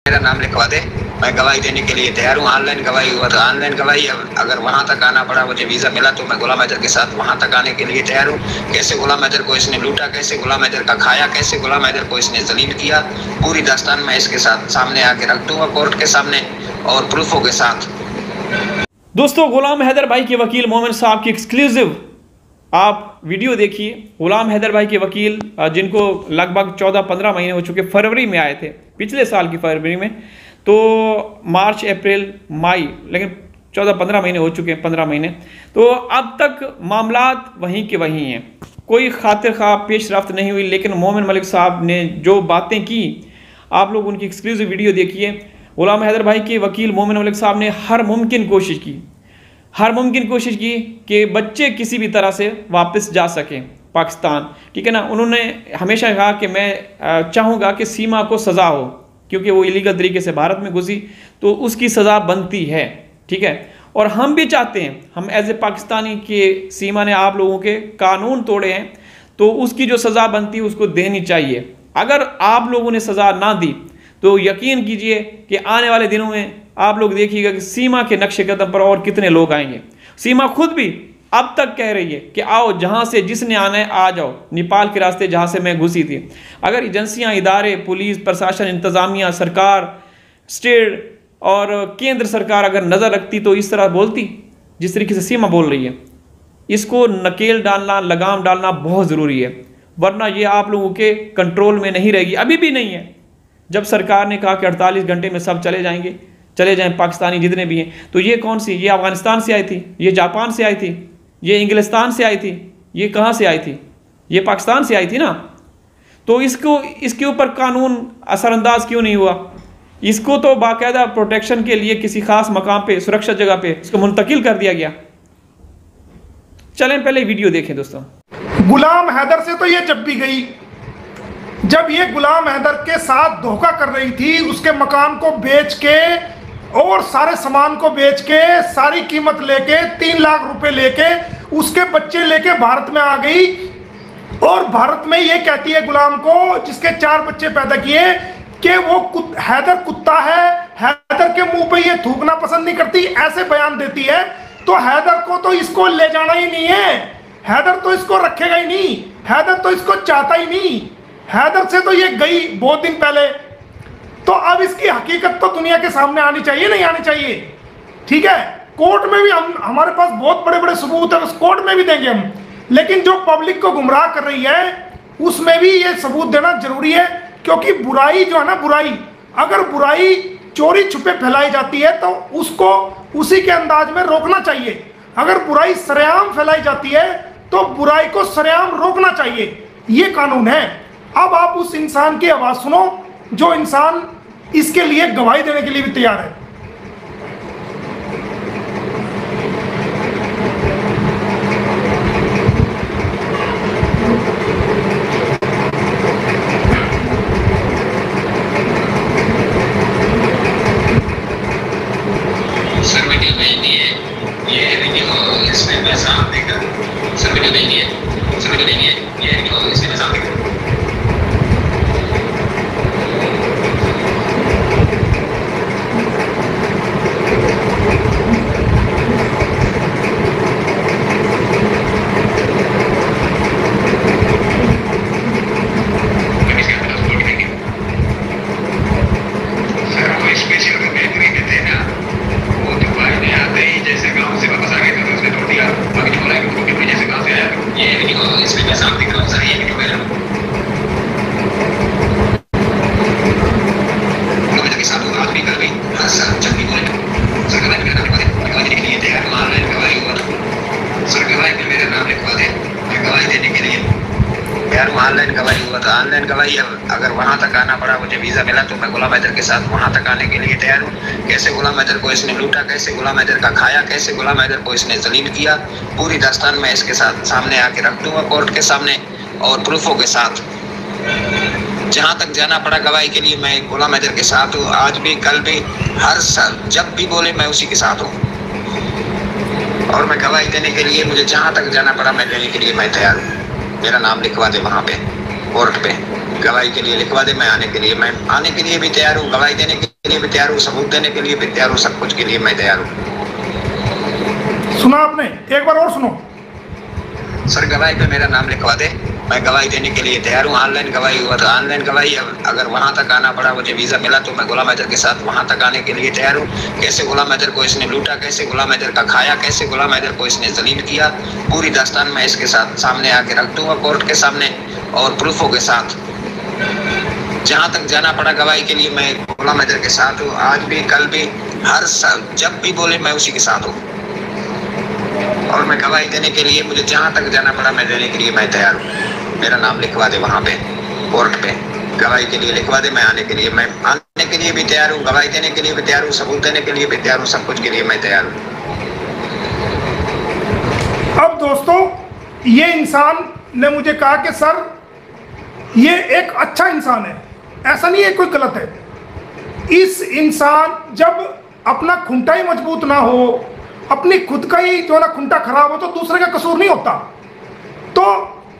मेरा नाम लिखवा दे, मैं गवाही देने के लिए तैयार हूँ। ऑनलाइन गवाही हुआ था, ऑनलाइन गवाही अगर वहाँ तक आना पड़ा, मुझे वीज़ा मिला तो मैं गुलाम हैदर के साथ वहाँ तक आने के लिए तैयार हूँ। कैसे गुलाम हैदर को इसने लूटा, कैसे गुलाम हैदर का खाया, कैसे गुलाम हैदर को इसने जलील किया, पूरी दास्तान मैं इसके साथ सामने आके रख दूंगा कोर्ट के सामने और प्रूफों के साथ। दोस्तों, गुलाम हैदर भाई के वकील मोमिन साहब की एक्सक्लूसिव आप वीडियो देखिए। गुलाम हैदर भाई के वकील जिनको लगभग 14-15 महीने हो चुके, फरवरी में आए थे, पिछले साल की फरवरी में, तो मार्च अप्रैल मई, लेकिन 14-15 महीने हो चुके हैं, 15 महीने। तो अब तक मामलात वहीं के वहीं हैं, कोई खातिर खा पेशरफ्त नहीं हुई। लेकिन मोमिन मलिक साहब ने जो बातें की, आप लोग उनकी एक्सक्लूसिव वीडियो देखिए। गुलाम हैदर भाई के वकील मोमिन मलिक साहब ने हर मुमकिन कोशिश की कि बच्चे किसी भी तरह से वापस जा सकें पाकिस्तान, ठीक है ना। उन्होंने हमेशा कहा कि मैं चाहूँगा कि सीमा को सज़ा हो, क्योंकि वो इलीगल तरीके से भारत में घुसी तो उसकी सज़ा बनती है, ठीक है। और हम भी चाहते हैं, हम एज ए पाकिस्तानी के सीमा ने आप लोगों के कानून तोड़े हैं तो उसकी जो सज़ा बनती है उसको देनी चाहिए। अगर आप लोगों ने सज़ा ना दी तो यकीन कीजिए कि आने वाले दिनों में आप लोग देखिएगा कि सीमा के नक्शे कदम पर और कितने लोग आएंगे। सीमा खुद भी अब तक कह रही है कि आओ, जहां से जिसने आना है आ जाओ, नेपाल के रास्ते जहां से मैं घुसी थी। अगर एजेंसियां, इदारे, पुलिस, प्रशासन, इंतजामिया, सरकार, स्टेट और केंद्र सरकार अगर नज़र रखती तो इस तरह बोलती जिस तरीके से सीमा बोल रही है। इसको नकेल डालना, लगाम डालना बहुत ज़रूरी है, वरना ये आप लोगों के कंट्रोल में नहीं रहेगी। अभी भी नहीं है। जब सरकार ने कहा कि 48 घंटे में सब चले जाएं पाकिस्तानी जितने भी हैं, तो ये कौन सी, ये अफगानिस्तान से आई थी, ये जापान से आई थी, ये इंग्लिस्तान से आई थी, ये कहाँ से आई थी, ये पाकिस्तान से आई थी ना। तो इसके ऊपर कानून असरअंदाज क्यों नहीं हुआ? इसको तो बाकायदा प्रोटेक्शन के लिए किसी खास मकाम पे, सुरक्षित जगह पे इसको मुंतकिल कर दिया गया। चलें पहले वीडियो देखें दोस्तों। गुलाम हैदर से तो ये जब भी गई, जब ये गुलाम हैदर के साथ धोखा कर रही थी, उसके मकान को बेच के और सारे सामान को बेच के, सारी कीमत लेके, 3 लाख रुपए लेके, उसके बच्चे लेके भारत में आ गई। और भारत में ये कहती है गुलाम को, जिसके 4 बच्चे पैदा किए, कि वो हैदर कुत्ता है, हैदर के मुंह पे ये थूकना पसंद नहीं करती, ऐसे बयान देती है। तो हैदर को तो इसको ले जाना ही नहीं है, हैदर तो इसको रखेगा ही नहीं, हैदर तो इसको चाहता ही नहीं। हैदर से तो ये गई बहुत दिन पहले। तो अब इसकी हकीकत तो दुनिया के सामने आनी चाहिए, नहीं आनी चाहिए, ठीक है। कोर्ट में भी हमारे पास बहुत बड़े बड़े सबूत है, उस कोर्ट में भी देंगे हम। लेकिन जो पब्लिक को गुमराह कर रही है उसमें भी ये सबूत देना जरूरी है, क्योंकि बुराई जो है ना, बुराई अगर बुराई चोरी छुपे फैलाई जाती है तो उसको उसी के अंदाज में रोकना चाहिए। अगर बुराई सरेआम फैलाई जाती है तो बुराई को सरेआम रोकना चाहिए, ये कानून है। अब आप उस इंसान की आवाज सुनो जो इंसान इसके लिए गवाही देने के लिए भी तैयार है। सर वीडियो भेज दिए, ये वीडियो इसमें मैं साफ देकर, सर वीडियो भेज दिए, सर वीडियो भेज दिए, ये वीडियो इसमें मैं साफ देकर। ऑनलाइन गवाही हुआ था, ऑनलाइन गवाही अगर वहां तक आना पड़ा, मुझे वीजा मिला तो मैं गुलाम हैदर के साथ वहां तक आने के लिए तैयार हूँ। कैसे गुलाम हैदर को इसने लूटा, कैसे गुलाम हैदर का खाया, कैसे गुलाम हैदर को इसने जलील किया, पूरी दास्तान मैं इसके साथ सामने आके रख दूंगा कोर्ट के सामने और प्रूफों के साथ। जहां तक जाना पड़ा गवाही के लिए मैं गुलाम हैदर के साथ हूँ, आज भी, कल भी, हर साल जब भी बोले मैं उसी के साथ हूँ। और मैं गवाही देने के लिए, मुझे जहां तक जाना पड़ा मैं देने के लिए मैं तैयार हूँ। मेरा नाम लिखवा दे वहाँ पे कोर्ट पे, गवाही के लिए लिखवा दे, मैं आने के लिए भी तैयार हूँ, गवाही देने के के लिए भी तैयार हूँ, सबूत देने के लिए भी तैयार हूँ, सब कुछ के लिए मैं तैयार हूँ। सुना आपने? एक बार और सुनो। सर गवाही पे मेरा नाम लिखवा दे, मैं गवाही देने के लिए तैयार हूँ। ऑनलाइन गवाही हुआ तो ऑनलाइन गवाही, अगर वहां तक आना पड़ा, मुझे वीजा मिला तो मैं गुलाम हैदर के साथ वहां तक आने के लिए तैयार हूँ। कैसे गुलाम हैदर को इसने लूटा, कैसे गुलाम हैदर का खाया, कैसे गुलाम हैदर को इसने जलील किया, पूरी दास्तान मैं इसके साथ सामने आके रख दूंगा कोर्ट के सामने और प्रूफों के साथ। जहां तक जाना पड़ा गवाही के लिए मैं गुलाम हैदर के साथ हूँ, आज भी, कल भी, हर साल जब भी बोले मैं उसी के साथ हूँ। और मैं गवाही देने के लिए, मुझे जहां तक जाना पड़ा मैं देने के लिए मैं तैयार हूँ। मेरा नाम लिखवा दे वहां पे कोर्ट पे, गवाही के लिए लिखवा दे। मैं आने के लिए भी तैयार हूँ, गवाही देने के लिए भी तैयार हूँ, सबूत देने के लिए भी तैयार हूँ, सब कुछ के लिए मैं तैयार हूँ। अब दोस्तों, ये इंसान ने मुझे कहा कि सर ये एक अच्छा इंसान है, ऐसा नहीं है कोई गलत है। इस इंसान जब अपना खुंटा ही मजबूत ना हो, अपनी खुद का ही जो ना खुंटा खराब हो, तो दूसरे का कसूर नहीं होता। तो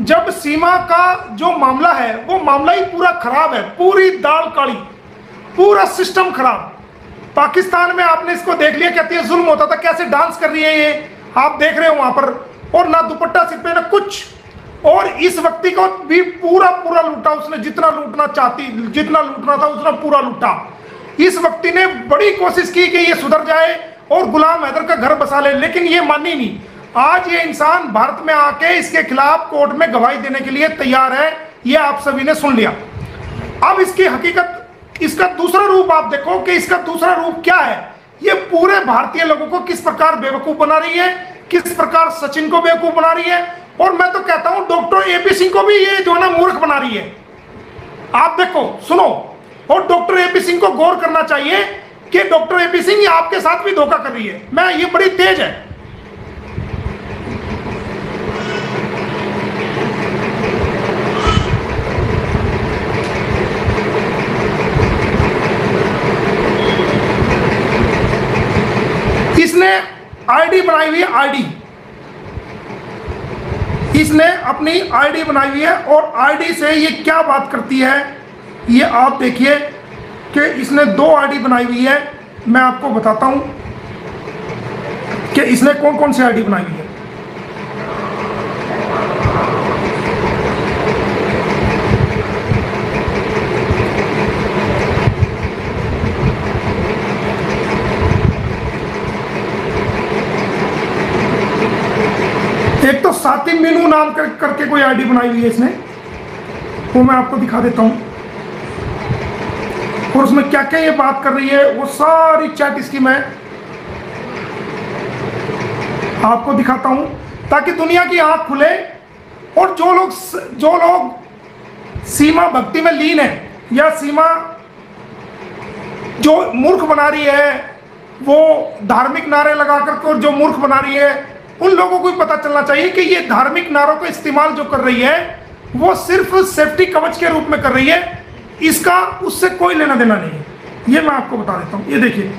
जब सीमा का जो मामला है वो मामला ही पूरा खराब है, पूरी दाल काली, पूरा सिस्टम खराब। पाकिस्तान में आपने इसको देख लिया, कहती है जुल्म होता था, कैसे डांस कर रही है ये, आप देख रहे हो वहां पर, और ना दुपट्टा सिर पे ना कुछ। और इस व्यक्ति को भी पूरा पूरा लूटा उसने, जितना लूटना चाहती, जितना लूटना था उसने पूरा लूटा। इस व्यक्ति ने बड़ी कोशिश की कि ये सुधर जाए और गुलाम हैदर का घर बसा ले, लेकिन ये मानी नहीं। आज ये इंसान भारत में आके इसके खिलाफ कोर्ट में गवाही देने के लिए तैयार है, ये आप सभी ने सुन लिया। अब इसकी हकीकत, इसका दूसरा रूप आप देखो कि इसका दूसरा रूप क्या है। ये पूरे भारतीय लोगों को किस प्रकार बेवकूफ बना रही है, किस प्रकार सचिन को बेवकूफ बना रही है, और मैं तो कहता हूं डॉक्टर एपी सिंह को भी ये जो ना मूर्ख बना रही है। आप देखो, सुनो, और डॉक्टर एपी सिंह को गौर करना चाहिए कि डॉक्टर एपी सिंह ये आपके साथ भी धोखा कर रही है। मैं, ये बड़ी तेज है। इसने आईडी बनाई हुई है, आईडी, इसने अपनी आईडी बनाई हुई है, और आईडी से ये क्या बात करती है ये आप देखिए कि इसने 2 आईडी बनाई हुई है। मैं आपको बताता हूं कि इसने कौन कौन सी आईडी बनाई हुई है। एक तो साथी मीनू नाम करके कोई आईडी बनाई हुई है इसने, वो मैं आपको दिखा देता हूं, और उसमें क्या क्या ये बात कर रही है वो सारी चैट इसकी मैं आपको दिखाता हूं, ताकि दुनिया की आंख खुले। और जो लोग सीमा भक्ति में लीन है, या सीमा जो मूर्ख बना रही है, वो धार्मिक नारे लगाकर जो मूर्ख बना रही है, उन लोगों को भी पता चलना चाहिए कि ये धार्मिक नारों का इस्तेमाल जो कर रही है वो सिर्फ सेफ्टी कवच के रूप में कर रही है, इसका उससे कोई लेना देना नहीं है। ये मैं आपको बता देता हूं, ये देखिए,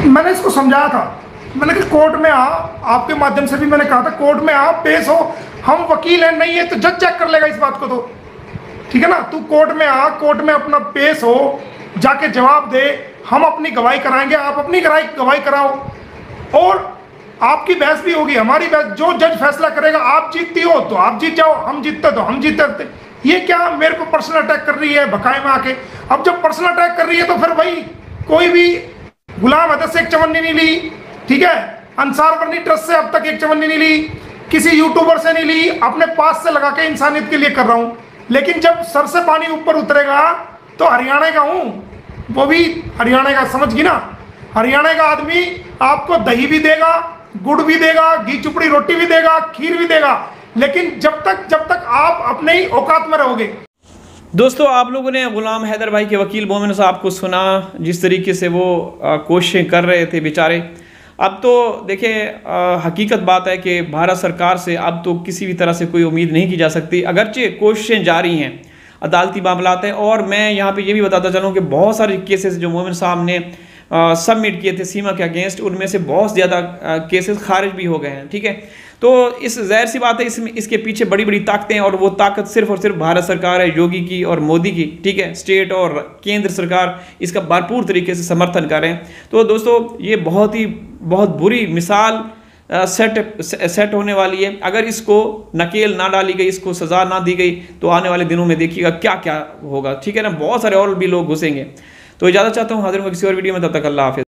मैंने इसको समझाया था, मैंने कहा कोर्ट में आ, आपके माध्यम से भी मैंने कहा था कोर्ट में आ, पेश हो, हम वकील हैं, नहीं है तो जज चेक कर लेगा इस बात को, तो ठीक है ना, तू कोर्ट में आ, कोर्ट में अपना पेश हो, जाके जवाब दे, हम अपनी गवाही कराएंगे, आप अपनी गवाही कराओ, और आपकी बहस भी होगी, हमारी बहस, जो जज फैसला करेगा, आप जीतती हो तो आप जीत जाओ, हम जीतते तो हम जीतते। ये क्या मेरे को पर्सनल अटैक कर रही है बकाए में आके। अब जब पर्सनल अटैक कर रही है तो फिर भाई कोई भी गुलाम हैदर से एक चवन्नी नहीं ली, ठीक है, अंसार वर्नी ट्रस्ट से अब तक एक चवन्नी नहीं ली, किसी यूट्यूबर से नहीं ली, अपने पास से लगा के इंसानियत के लिए कर रहा हूं। लेकिन जब सर से पानी ऊपर उतरेगा तो हरियाणा का हूं, वो भी हरियाणा का, समझ गई ना, हरियाणा का आदमी आपको दही भी देगा, गुड़ भी देगा, घी चुपड़ी रोटी भी देगा, खीर भी देगा, लेकिन जब तक आप अपने ही औकात में रहोगे। दोस्तों, आप लोगों ने गुलाम हैदर भाई के वकील मोमिन साहब को सुना, जिस तरीके से वो कोशिशें कर रहे थे बेचारे। अब तो देखिए हकीकत बात है कि भारत सरकार से अब तो किसी भी तरह से कोई उम्मीद नहीं की जा सकती, अगरचे कोशिशें जारी हैं, अदालती मामलात हैं। और मैं यहाँ पे ये भी बताता चलूँ कि बहुत सारे केसेस जो मोमिन साहब ने सबमिट किए थे सीमा के अगेंस्ट, उनमें से बहुत ज़्यादा केसेस खारिज भी हो गए हैं। ठीक है, तो इस जाहिर सी बात है इसमें इसके पीछे बड़ी बड़ी ताकतें हैं, और वो ताकत सिर्फ और सिर्फ भारत सरकार है, योगी की और मोदी की। ठीक है, स्टेट और केंद्र सरकार इसका भरपूर तरीके से समर्थन कर रहे हैं। तो दोस्तों ये बहुत बुरी मिसाल सेट होने वाली है। अगर इसको नकेल ना डाली गई, इसको सज़ा ना दी गई, तो आने वाले दिनों में देखिएगा क्या क्या होगा। ठीक है ना, बहुत सारे और भी लोग घुसेंगे। तो इजाज़त चाहता हूँ, हाजिर हूँ किसी और वीडियो में, तब तक अल्लाह हाफिज़।